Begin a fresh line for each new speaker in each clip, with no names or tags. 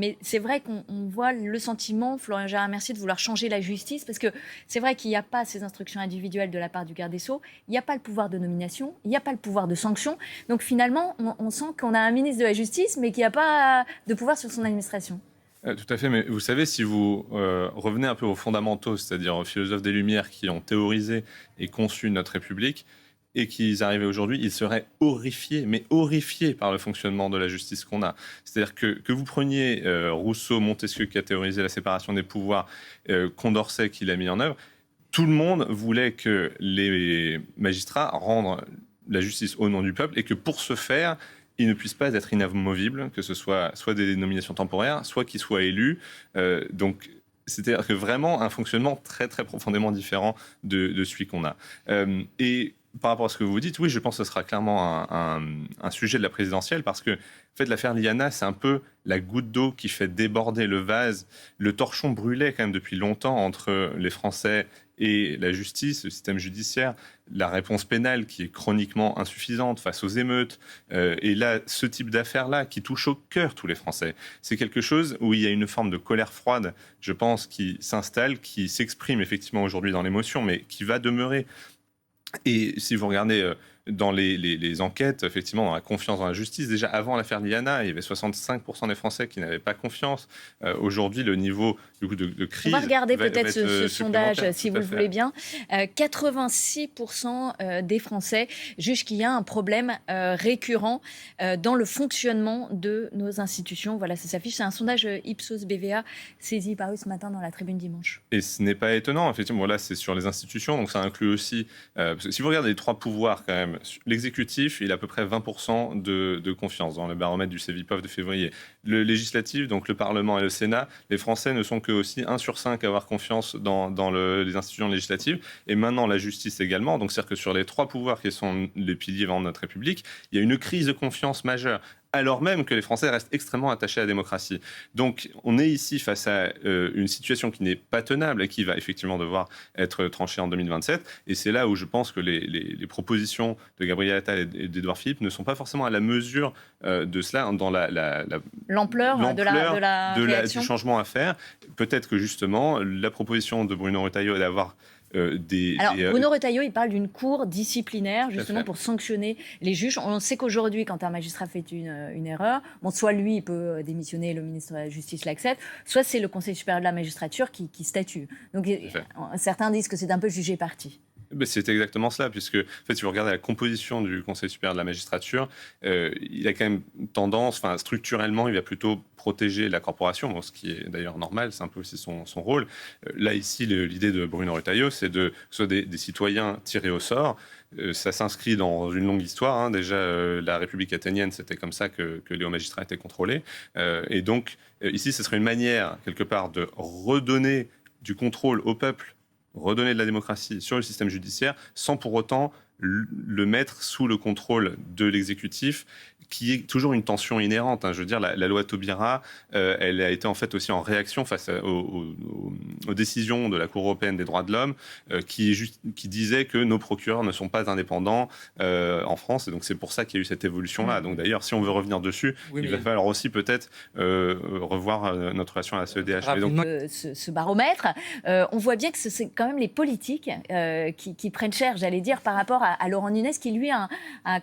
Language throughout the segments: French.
Mais c'est vrai qu'on voit le sentiment, Florian Gérard-Mercier, de vouloir changer la justice, parce que c'est vrai qu'il n'y a pas ces instructions individuelles de la part du garde des Sceaux, il n'y a pas le pouvoir de nomination, il n'y a pas le pouvoir de sanction. Donc finalement, on sent qu'on a un ministre de la Justice, mais qui n'a pas de pouvoir sur son administration.
Tout à fait, mais vous savez, si vous revenez un peu aux fondamentaux, c'est-à-dire aux philosophes des Lumières qui ont théorisé et conçu notre République, et qu'ils arrivaient aujourd'hui, ils seraient horrifiés, mais horrifiés par le fonctionnement de la justice qu'on a. C'est-à-dire que vous preniez Rousseau, Montesquieu qui a théorisé la séparation des pouvoirs, Condorcet qui l'a mis en œuvre, tout le monde voulait que les magistrats rendent la justice au nom du peuple et que pour ce faire, ils ne puissent pas être inamovibles, que ce soit des nominations temporaires, soit qu'ils soient élus. Donc, c'est-à-dire que vraiment un fonctionnement très, très profondément différent de celui qu'on a. Et par rapport à ce que vous dites, oui, je pense que ce sera clairement un sujet de la présidentielle parce que, en fait, l'affaire Liana, c'est un peu la goutte d'eau qui fait déborder le vase. Le torchon brûlait quand même depuis longtemps entre les Français et la justice, le système judiciaire, la réponse pénale qui est chroniquement insuffisante face aux émeutes. Et là, ce type d'affaires-là qui touche au cœur tous les Français, c'est quelque chose où il y a une forme de colère froide, je pense, qui s'installe, qui s'exprime effectivement aujourd'hui dans l'émotion, mais qui va demeurer. Et si vous regardez dans les enquêtes, effectivement, dans la confiance dans la justice, déjà avant l'affaire Liana, il y avait 65% des Français qui n'avaient pas confiance. Aujourd'hui, le niveau du coup, de
On va
crise
regarder
va
peut-être
être
ce sondage,
supplémentaire.
si
Tout
vous
à
le
fait.
voulez bien. 86% des Français jugent qu'il y a un problème récurrent dans le fonctionnement de nos institutions. Voilà, ça s'affiche. C'est un sondage Ipsos BVA saisi paru ce matin dans la Tribune dimanche.
Et ce n'est pas étonnant, effectivement. Là, c'est sur les institutions, donc ça inclut aussi. Parce que si vous regardez les trois pouvoirs, quand même, l'exécutif, il a à peu près 20% de confiance dans le baromètre du Cevipof de février. Le législatif, donc le Parlement et le Sénat, les Français ne sont que aussi 1 sur 5 à avoir confiance dans les institutions législatives. Et maintenant, la justice également. Donc, c'est-à-dire que sur les trois pouvoirs qui sont les piliers de notre République, il y a une crise de confiance majeure, alors même que les Français restent extrêmement attachés à la démocratie. Donc, on est ici face à une situation qui n'est pas tenable et qui va effectivement devoir être tranchée en 2027. Et c'est là où je pense que les propositions de Gabriel Attal et d'Édouard Philippe ne sont pas forcément à la mesure de cela, dans
L'ampleur de
l'ampleur
la
du
réaction.
changement à faire. Peut-être que justement, la proposition de Bruno Retailleau d'avoir
Alors, Bruno Retailleau, il parle d'une cour disciplinaire,
tout à
justement,
fait.
pour sanctionner les juges. On sait qu'aujourd'hui, quand un magistrat fait une erreur, bon, soit lui, il peut démissionner, le ministre de la Justice l'accepte, soit c'est le Conseil supérieur de la magistrature qui statue. Donc, certains disent que c'est un peu jugé parti.
Ben, c'est exactement cela, puisque en fait, si vous regardez la composition du Conseil supérieur de la magistrature, il a quand même tendance, enfin, structurellement, il va plutôt protéger la corporation, bon, ce qui est d'ailleurs normal, c'est un peu aussi son rôle. Là, ici, l'idée de Bruno Retailleau, c'est que ce soit des citoyens tirés au sort. Ça s'inscrit dans une longue histoire. Hein. Déjà, la République athénienne, c'était comme ça que les hauts magistrats étaient contrôlés. Et donc, ici, ce serait une manière, quelque part, de redonner du contrôle au peuple, redonner de la démocratie sur le système judiciaire, sans pour autant le mettre sous le contrôle de l'exécutif, qui est toujours une tension inhérente. Hein. Je veux dire, la loi Taubira, elle a été en fait aussi en réaction face aux décisions de la Cour européenne des droits de l'homme, qui disait que nos procureurs ne sont pas indépendants en France. Et donc c'est pour ça qu'il y a eu cette évolution-là. Donc d'ailleurs, si on veut revenir dessus, il va falloir aussi peut-être revoir notre relation à la CEDH. Mais donc,
ce baromètre, on voit bien que c'est quand même les politiques qui prennent cher, j'allais dire, par rapport à Laurent Nunez, qui lui a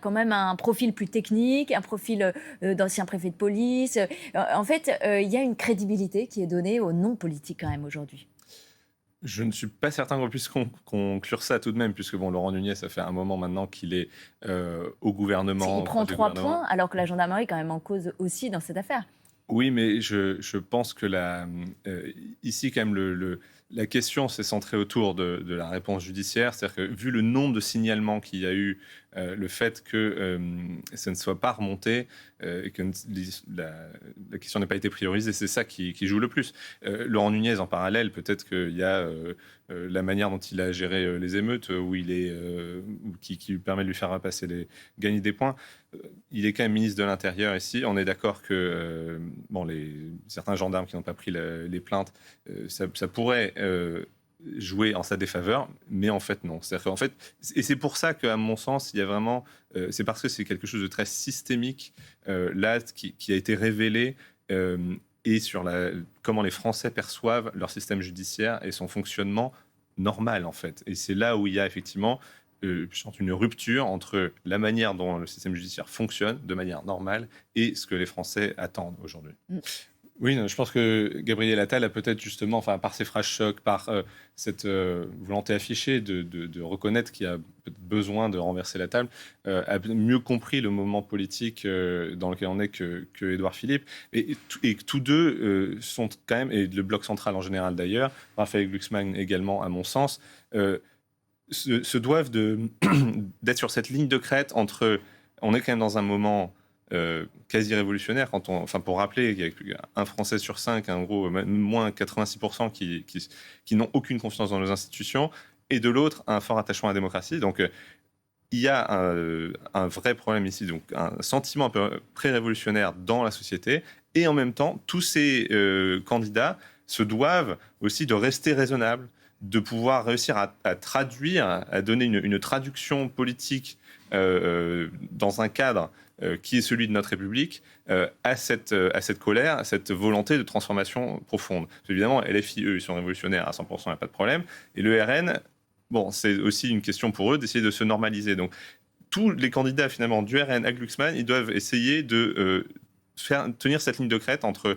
quand même un profil plus technique, un profil d'ancien préfet de police. En fait, il y a une crédibilité qui est donnée aux non-politiques quand même aujourd'hui.
je ne suis pas certain qu'on puisse conclure ça tout de même, puisque bon, Laurent Nunez, ça fait un moment maintenant qu'il est au gouvernement.
Il prend 3 points, alors que la gendarmerie est quand même en cause aussi dans cette affaire.
Oui, mais je pense que ici, quand même, la question s'est centrée autour de la réponse judiciaire. C'est-à-dire que, vu le nombre de signalements qu'il y a eu, le fait que ça ne soit pas remonté et que la question n'ait pas été priorisée, c'est ça qui joue le plus. Laurent Nunez, en parallèle, peut-être qu'il y a la manière dont il a géré les émeutes, qui lui permet de lui faire gagner des points. Il est quand même ministre de l'Intérieur ici. On est d'accord que certains gendarmes qui n'ont pas pris les plaintes, ça pourrait jouer en sa défaveur, mais en fait non. C'est-à-dire qu'en fait, et c'est pour ça qu'à mon sens, il y a vraiment, c'est parce que c'est quelque chose de très systémique là qui a été révélé. et sur comment les Français perçoivent leur système judiciaire et son fonctionnement normal, en fait. Et c'est là où il y a effectivement je pense, une rupture entre la manière dont le système judiciaire fonctionne de manière normale et ce que les Français attendent aujourd'hui. Oui, non, je pense que Gabriel Attal a peut-être justement, enfin, par ses phrases chocs, par cette volonté affichée de reconnaître qu'il y a besoin de renverser la table, a mieux compris le moment politique dans lequel on est que Édouard Philippe. Et que tous deux sont quand même, et le bloc central en général d'ailleurs, Raphaël Glucksmann également à mon sens, se doivent d'être sur cette ligne de crête entre... On est quand même dans un moment quasi révolutionnaire, pour rappeler qu'il y a un Français sur 5, en gros, moins 86% qui n'ont aucune confiance dans nos institutions, et de l'autre, un fort attachement à la démocratie. Donc, il y a un vrai problème ici, donc un sentiment un peu pré-révolutionnaire dans la société, et en même temps, tous ces candidats se doivent aussi de rester raisonnables, de pouvoir réussir à traduire, à donner une traduction politique dans un cadre qui est celui de notre République, à cette colère, à cette volonté de transformation profonde. Évidemment, LFI, eux, ils sont révolutionnaires à 100%, il n'y a pas de problème. Et le RN, bon, c'est aussi une question pour eux d'essayer de se normaliser. Donc, tous les candidats, finalement, du RN à Glucksmann, ils doivent essayer de tenir cette ligne de crête entre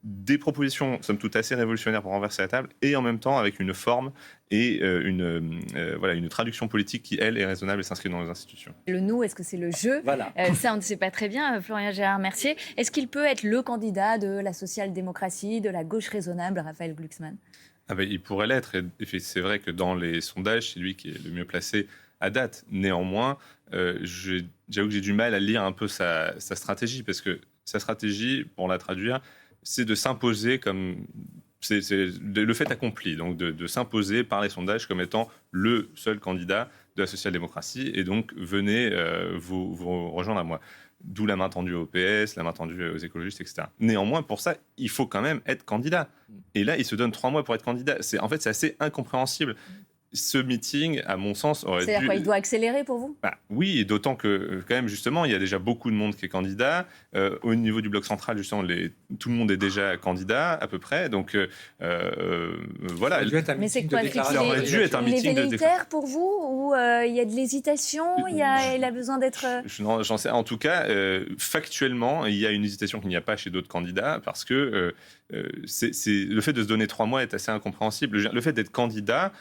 des propositions, somme toute, assez révolutionnaires pour renverser la table, et en même temps avec une forme et une traduction politique qui, elle, est raisonnable et s'inscrit dans les institutions.
Le nous, est-ce que c'est le jeu ?
Voilà.
Ça, on ne sait pas très bien. Florian Gérard-Mercier, est-ce qu'il peut être le candidat de la social-démocratie, de la gauche raisonnable, Raphaël Glucksmann ?
Il pourrait l'être, et c'est vrai que dans les sondages, c'est lui qui est le mieux placé à date. Néanmoins, j'avoue que j'ai du mal à lire un peu sa stratégie, parce que sa stratégie, pour la traduire, c'est de s'imposer comme... C'est le fait accompli, donc de s'imposer par les sondages comme étant le seul candidat de la social-démocratie, et donc venez vous rejoindre à moi. D'où la main tendue au PS, la main tendue aux écologistes, etc. Néanmoins, pour ça, il faut quand même être candidat. Et là, il se donne 3 mois pour être candidat. C'est assez incompréhensible. Ce meeting, à mon sens, aurait dû...
C'est-à-dire quoi, il doit accélérer pour vous ?
Oui, et d'autant que, quand même, justement, il y a déjà beaucoup de monde qui est candidat. Au niveau du bloc central, justement, tout le monde est déjà candidat, à peu près. Donc, voilà.
Mais c'est quoi,
ça aurait dû être un meeting de
déclaration pour vous ? Ou il y a de l'hésitation ? Il a besoin d'être...
J'en sais. En tout cas, factuellement, il y a une hésitation qu'il n'y a pas chez d'autres candidats, parce que le fait de se donner 3 mois est assez incompréhensible. Le fait d'être candidat,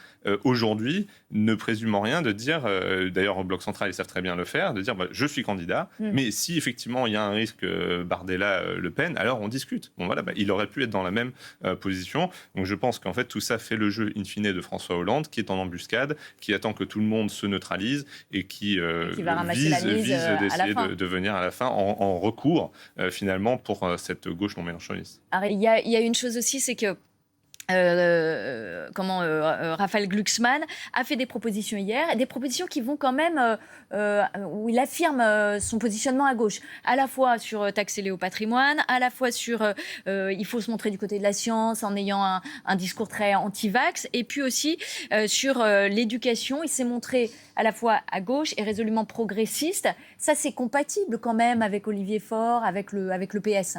aujourd'hui, ne présume en rien de dire, d'ailleurs au Bloc central, ils savent très bien le faire, de dire je suis candidat, mais si effectivement il y a un risque Bardella-Le Pen, alors on discute. Bon, voilà, il aurait pu être dans la même position. Donc je pense qu'en fait tout ça fait le jeu in fine de François Hollande, qui est en embuscade, qui attend que tout le monde se neutralise et qui
va ramasser la mise
d'essayer de venir à la fin en recours finalement pour cette gauche non mélenchoniste.
Alors, il y a une chose aussi, c'est que Raphaël Glucksmann a fait des propositions hier, des propositions qui vont quand même, où il affirme son positionnement à gauche, à la fois sur taxer les hauts patrimoines, à la fois sur il faut se montrer du côté de la science en ayant un discours très anti-vax, et puis aussi sur l'éducation. Il s'est montré à la fois à gauche et résolument progressiste. Ça, c'est compatible quand même avec Olivier Faure, avec le PS.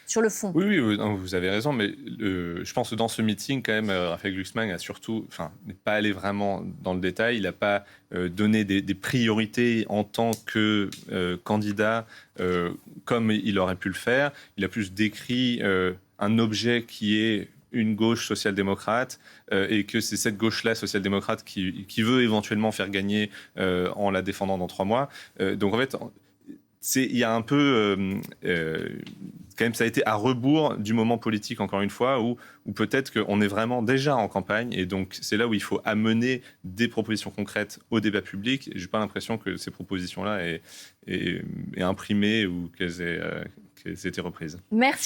Sur le fond.
Oui, vous avez raison, mais je pense que dans ce meeting, quand même, Raphaël Glucksmann n'est pas allé vraiment dans le détail. Il n'a pas donné des priorités en tant que candidat comme il aurait pu le faire. Il a plus décrit un objet qui est une gauche social-démocrate et que c'est cette gauche-là, social-démocrate, qui veut éventuellement faire gagner en la défendant dans 3 mois. Donc en fait, il y a un peu... quand même, ça a été à rebours du moment politique, encore une fois, où peut-être qu'on est vraiment déjà en campagne, et donc c'est là où il faut amener des propositions concrètes au débat public. Je n'ai pas l'impression que ces propositions-là aient imprimé ou qu'elles aient été reprises.
Merci.